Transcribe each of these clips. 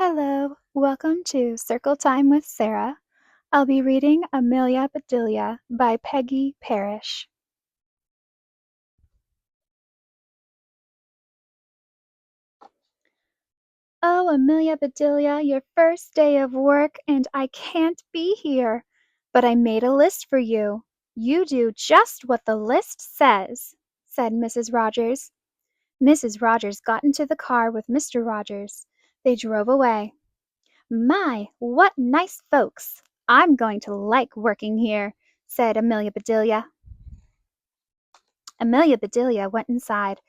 Hello, welcome to Circle Time with Sarah. I'll be reading Amelia Bedelia by Peggy Parrish. Oh, Amelia Bedelia, your first day of work, and I can't be here. But I made a list for you. You do just what the list says, said Mrs. Rogers. Mrs. Rogers got into the car with Mr. Rogers. They drove away. My, what nice folks! I'm going to like working here, said Amelia Bedelia. Amelia Bedelia went inside.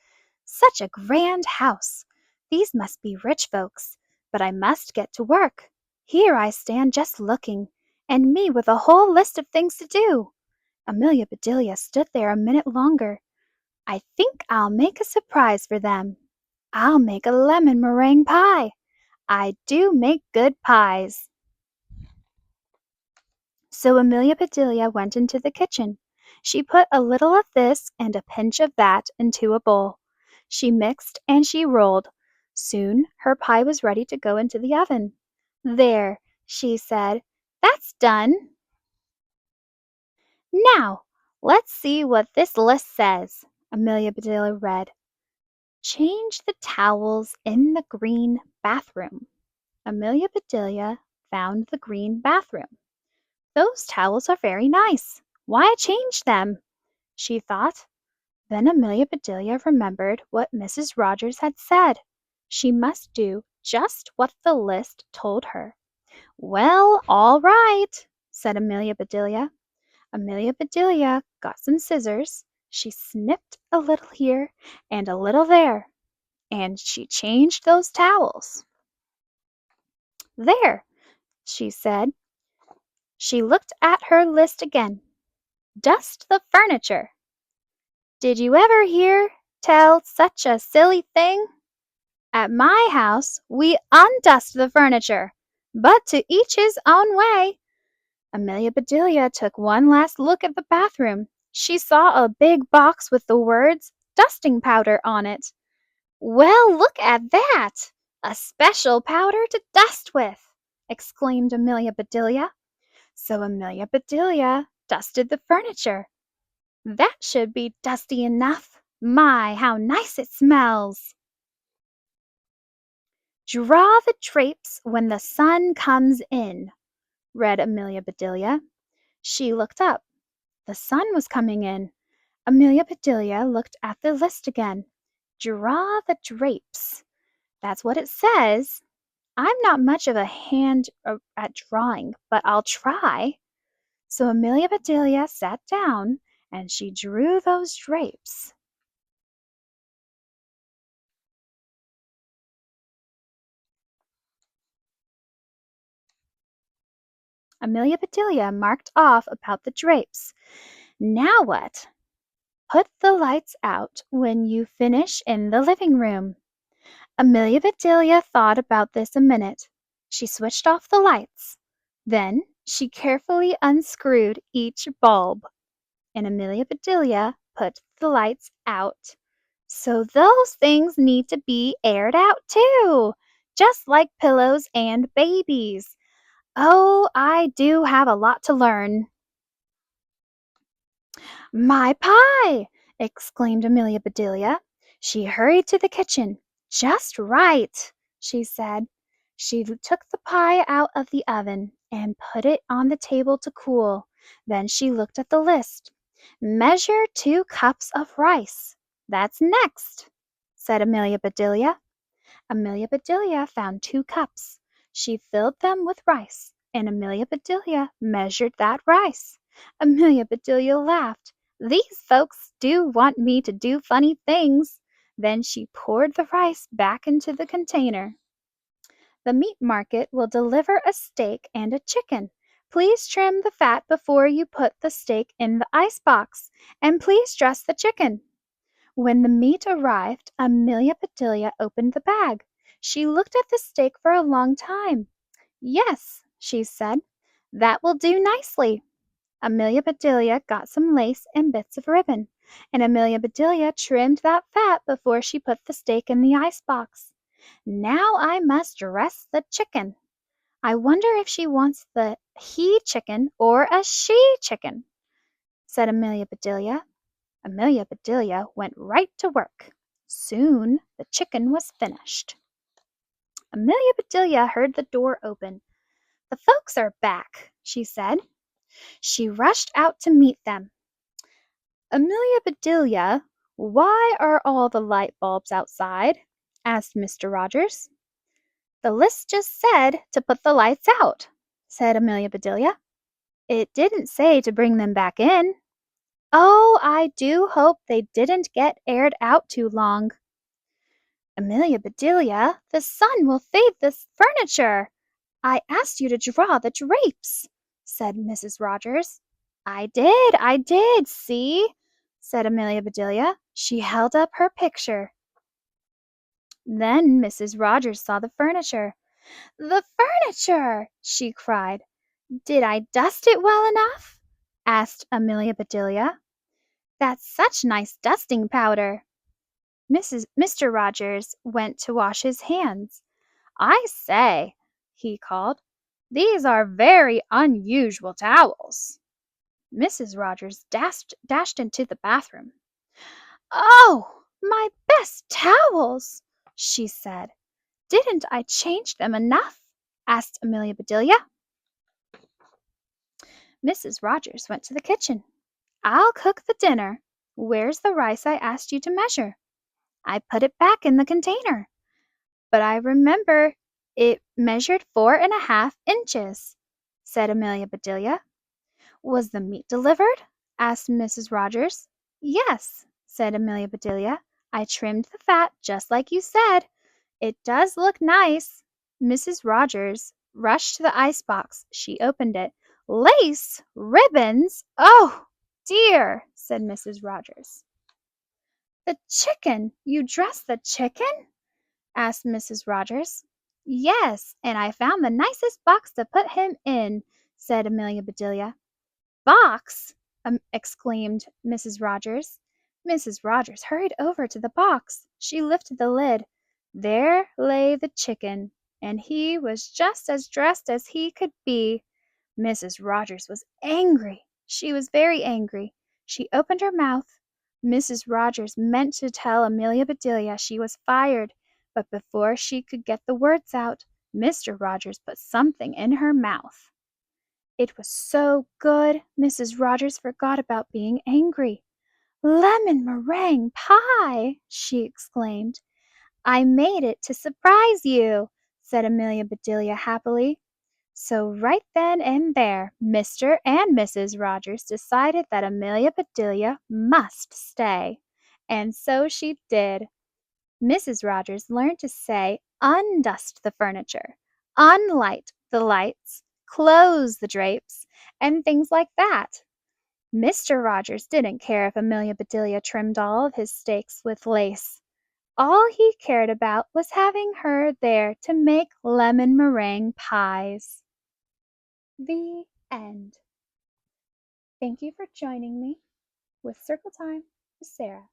Such a grand house! These must be rich folks, but I must get to work. Here I stand just looking, and me with a whole list of things to do. Amelia Bedelia stood there a minute longer. I think I'll make a surprise for them. I'll make a lemon meringue pie. I do make good pies. So Amelia Bedelia went into the kitchen. She put a little of this and a pinch of that into a bowl. She mixed and she rolled. Soon her pie was ready to go into the oven. There, she said, that's done. Now, let's see what this list says. Amelia Bedelia read. Change the towels in the green bathroom. Amelia Bedelia found the green bathroom. Those towels are very nice. Why change them? She thought. Then Amelia Bedelia remembered what Mrs. Rogers had said. She must do just what the list told her. Well, all right, said Amelia Bedelia. Amelia Bedelia got some scissors. She snipped a little here and a little there, and she changed those towels. There, she said. She looked at her list again. Dust the furniture. Did you ever hear tell such a silly thing? At my house we undust the furniture, but to each his own way. Amelia Bedelia took one last look at the bathroom. She saw a big box with the words dusting powder on it. Well, look at that! A special powder to dust with, exclaimed Amelia Bedelia. So Amelia Bedelia dusted the furniture. That should be dusty enough. My, how nice it smells! Draw the drapes when the sun comes in, read Amelia Bedelia. She looked up. The sun was coming in. Amelia Bedelia looked at the list again. Draw the drapes. That's what it says. I'm not much of a hand at drawing, but I'll try. So Amelia Bedelia sat down and she drew those drapes. Amelia Bedelia marked off about the drapes. Now what? Put the lights out when you finish in the living room. Amelia Bedelia thought about this a minute. She switched off the lights. Then she carefully unscrewed each bulb, and Amelia Bedelia put the lights out. So those things need to be aired out too, just like pillows and babies. Oh, I do have a lot to learn. My pie! Exclaimed Amelia Bedelia. She hurried to the kitchen. Just right, she said. She took the pie out of the oven and put it on the table to cool. Then she looked at the list. Measure 2 cups of rice. That's next, said Amelia Bedelia. Amelia Bedelia found 2 cups. She filled them with rice, and Amelia Bedelia measured that rice. Amelia Bedelia laughed. These folks do want me to do funny things. Then she poured the rice back into the container. The meat market will deliver a steak and a chicken. Please trim the fat before you put the steak in the ice box, and please dress the chicken. When the meat arrived, Amelia Bedelia opened the bag. She looked at the steak for a long time. Yes, she said, that will do nicely. Amelia Bedelia got some lace and bits of ribbon, and Amelia Bedelia trimmed that fat before she put the steak in the ice box. Now I must dress the chicken. I wonder if she wants the he chicken or a she chicken, said Amelia Bedelia. Amelia Bedelia went right to work. Soon the chicken was finished. Amelia Bedelia heard the door open. The folks are back, she said. She rushed out to meet them. Amelia Bedelia, why are all the light bulbs outside? Asked Mr. Rogers. The list just said to put the lights out, said Amelia Bedelia. It didn't say to bring them back in. Oh, I do hope they didn't get aired out too long. Amelia Bedelia, the sun will fade this furniture. I asked you to draw the drapes, said Mrs. Rogers. I did, see, said Amelia Bedelia. She held up her picture. Then Mrs. Rogers saw the furniture. The furniture, she cried. Did I dust it well enough? Asked Amelia Bedelia. That's such nice dusting powder. Mr. Rogers went to wash his hands. I say, he called, these are very unusual towels. Mrs. Rogers dashed into the bathroom. Oh, my best towels, she said. Didn't I change them enough? Asked Amelia Bedelia. Mrs. Rogers went to the kitchen. I'll cook the dinner. Where's the rice I asked you to measure? I put it back in the container. But I remember it measured 4.5 inches, said Amelia Bedelia. Was the meat delivered? Asked Mrs. Rogers. Yes, said Amelia Bedelia. I trimmed the fat just like you said. It does look nice. Mrs. Rogers rushed to the icebox. She opened it. Lace! Ribbons! Oh, dear, said Mrs. Rogers. The chicken! You dressed the chicken? Asked Mrs. Rogers. Yes, and I found the nicest box to put him in, said Amelia Bedelia. Box! Exclaimed Mrs. Rogers. Mrs. Rogers hurried over to the box. She lifted the lid. There lay the chicken, and he was just as dressed as he could be. Mrs. Rogers was angry. She was very angry. She opened her mouth. Mrs. Rogers meant to tell Amelia Bedelia she was fired, but before she could get the words out, Mr. Rogers put something in her mouth. It was so good, Mrs. Rogers forgot about being angry. Lemon meringue pie, she exclaimed. I made it to surprise you, said Amelia Bedelia happily. So right then and there, Mr. and Mrs. Rogers decided that Amelia Bedelia must stay. And so she did. Mrs. Rogers learned to say undust the furniture, unlight the lights, close the drapes, and things like that. Mr. Rogers didn't care if Amelia Bedelia trimmed all of his steaks with lace. All he cared about was having her there to make lemon meringue pies. The end. Thank you for joining me with Circle Time with Sarah.